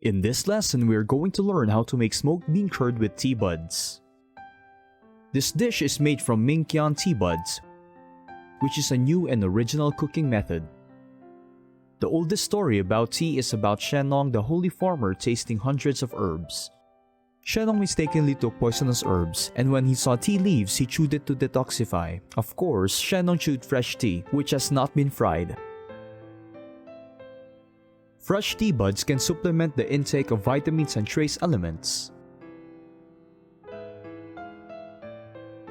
In this lesson, we are going to learn how to make smoked bean curd with tea buds. This dish is made from Mingqian tea buds, which is a new and original cooking method. The oldest story about tea is about Shennong, the holy farmer, tasting hundreds of herbs. Shennong mistakenly took poisonous herbs, and when he saw tea leaves, he chewed it to detoxify. Of course, Shennong chewed fresh tea, which has not been fried. Fresh tea buds can supplement the intake of vitamins and trace elements.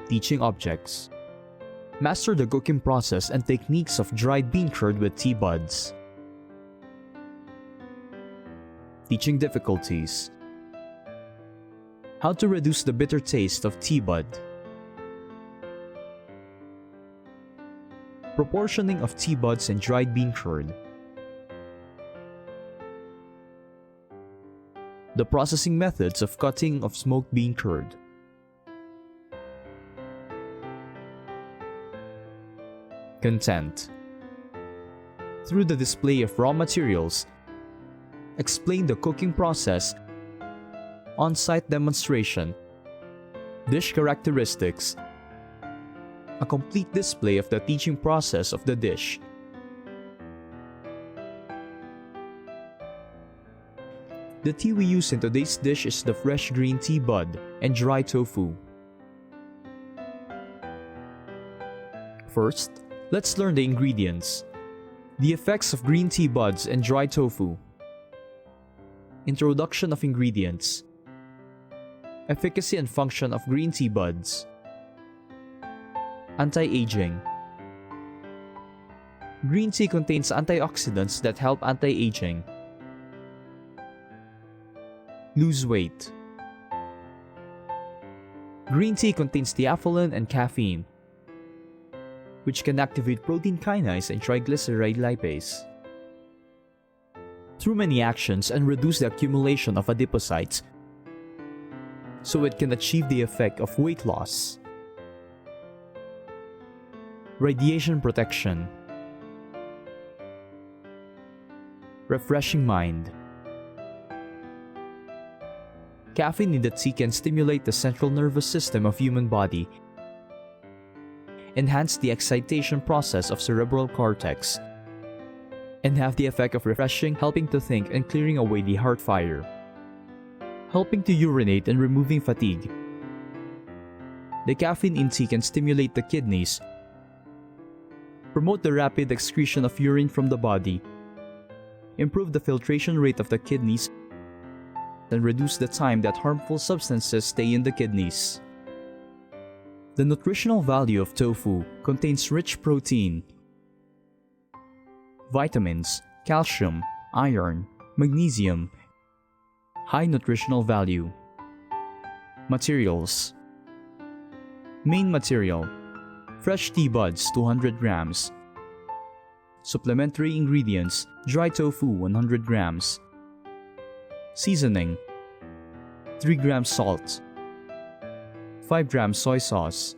Teaching objects. Master the cooking process and techniques of dried bean curd with tea buds. Teaching difficulties. How to reduce the bitter taste of tea bud. Proportioning of tea buds and dried bean curd. The processing methods of cutting of smoked bean curd. Content. Through the display of raw materials, explain the cooking process, on-site demonstration, dish characteristics, a complete display of the teaching process of the dish. The tea we use in today's dish is the fresh green tea bud and dry tofu. First, let's learn the ingredients. The effects of green tea buds and dry tofu. Introduction of ingredients. Efficacy and function of green tea buds. Anti-aging. Green tea contains antioxidants that help anti-aging. Lose weight. Green tea contains theophylline and caffeine, which can activate protein kinase and triglyceride lipase. Through many actions and reduce the accumulation of adipocytes, so it can achieve the effect of weight loss. Radiation protection. Refreshing mind. Caffeine in the tea can stimulate the central nervous system of human body, enhance the excitation process of cerebral cortex, and have the effect of refreshing, helping to think and clearing away the heart fire, helping to urinate and removing fatigue. The caffeine in tea can stimulate the kidneys, promote the rapid excretion of urine from the body, improve the filtration rate of the kidneys, and reduce the time that harmful substances stay in the kidneys. The nutritional value of tofu contains rich protein, vitamins, calcium, iron, magnesium, high nutritional value. Materials. Main material: fresh tea buds 200 grams. Supplementary ingredients: dry tofu 100 grams. Seasoning: 3 grams salt, 5 grams soy sauce,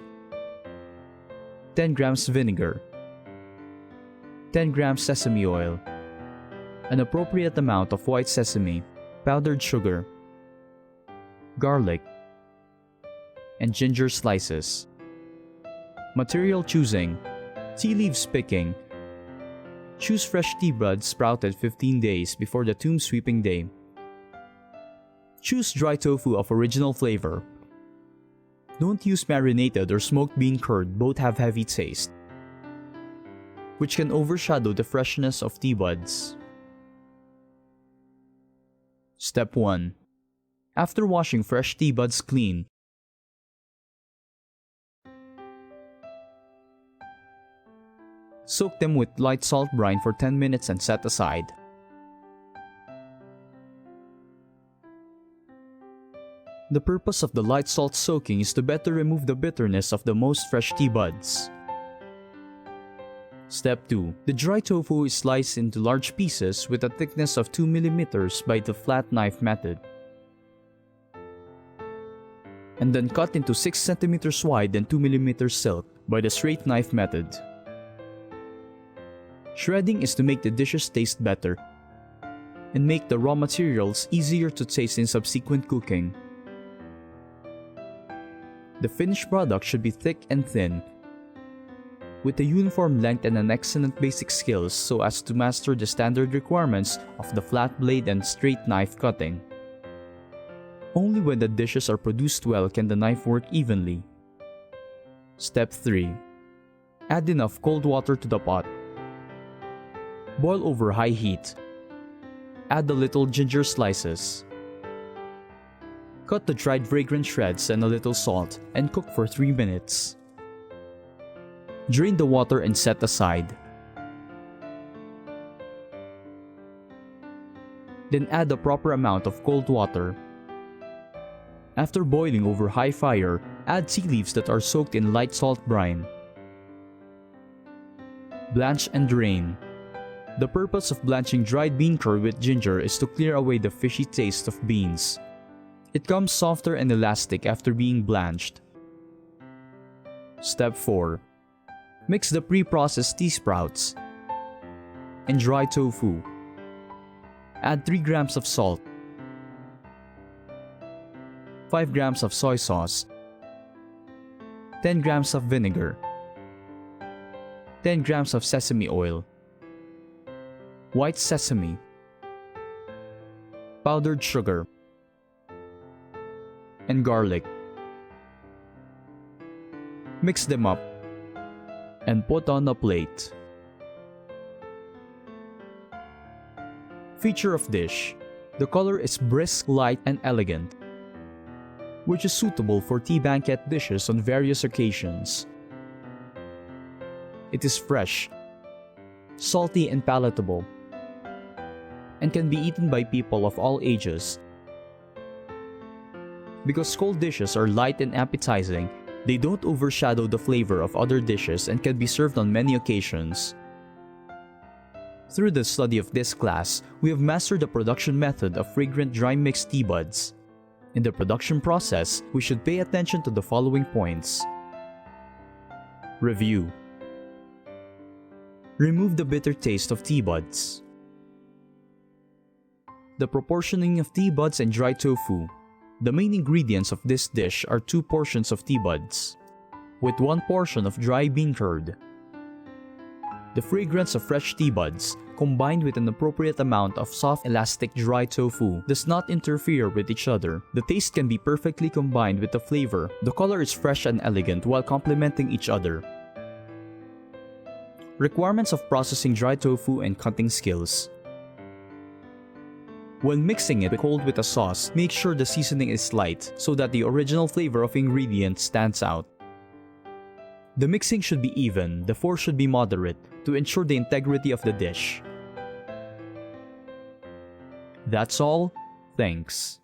10 grams vinegar, 10 grams sesame oil, an appropriate amount of white sesame, powdered sugar, garlic, and ginger slices. Material choosing: tea leaves picking. Choose fresh tea buds sprouted 15 days before the tomb sweeping day. Choose dry tofu of original flavor. Don't use marinated or smoked bean curd, both have heavy taste, which can overshadow the freshness of tea buds. Step 1. After washing fresh tea buds clean, soak them with light salt brine for 10 minutes and set aside. The purpose of the light salt soaking is to better remove the bitterness of the most fresh tea buds. Step 2. The dry tofu is sliced into large pieces with a thickness of 2 mm by the flat knife method, and then cut into 6 cm wide and 2 mm silk by the straight knife method. Shredding is to make the dishes taste better. and make the raw materials easier to taste in subsequent cooking. The finished product should be thick and thin, with a uniform length and an excellent basic skills so as to master the standard requirements of the flat blade and straight knife cutting. Only when the dishes are produced well can the knife work evenly. Step 3. Add enough cold water to the pot. Boil over high heat. Add a little ginger slices. Cut the dried fragrant shreds and a little salt and cook for 3 minutes. Drain the water and set aside. Then add the proper amount of cold water. After boiling over high fire, add tea leaves that are soaked in light salt brine. Blanch and drain. The purpose of blanching dried bean curd with ginger is to clear away the fishy taste of beans. It comes softer and elastic after being blanched. Step 4. Mix the pre-processed tea sprouts and dry tofu. Add 3 grams of salt, 5 grams of soy sauce, 10 grams of vinegar, 10 grams of sesame oil, white sesame, powdered sugar, and garlic. Mix them up and put on a plate. Feature of dish. The color is brisk, light, and elegant, which is suitable for tea banquet dishes on various occasions. It is fresh, salty, and palatable, and can be eaten by people of all ages. Because cold dishes are light and appetizing, they don't overshadow the flavor of other dishes and can be served on many occasions. Through the study of this class, we have mastered the production method of fragrant dry mixed tea buds. In the production process, we should pay attention to the following points. Review. Remove the bitter taste of tea buds. The proportioning of tea buds and dry tofu. The main ingredients of this dish are 2 portions of tea buds, with 1 portion of dry bean curd. The fragrance of fresh tea buds, combined with an appropriate amount of soft, elastic dry tofu, does not interfere with each other. The taste can be perfectly combined with the flavor. The color is fresh and elegant while complementing each other. Requirements of processing dry tofu and cutting skills. When mixing it cold with a sauce, make sure the seasoning is light so that the original flavor of ingredients stands out. The mixing should be even, the force should be moderate to ensure the integrity of the dish. That's all. Thanks.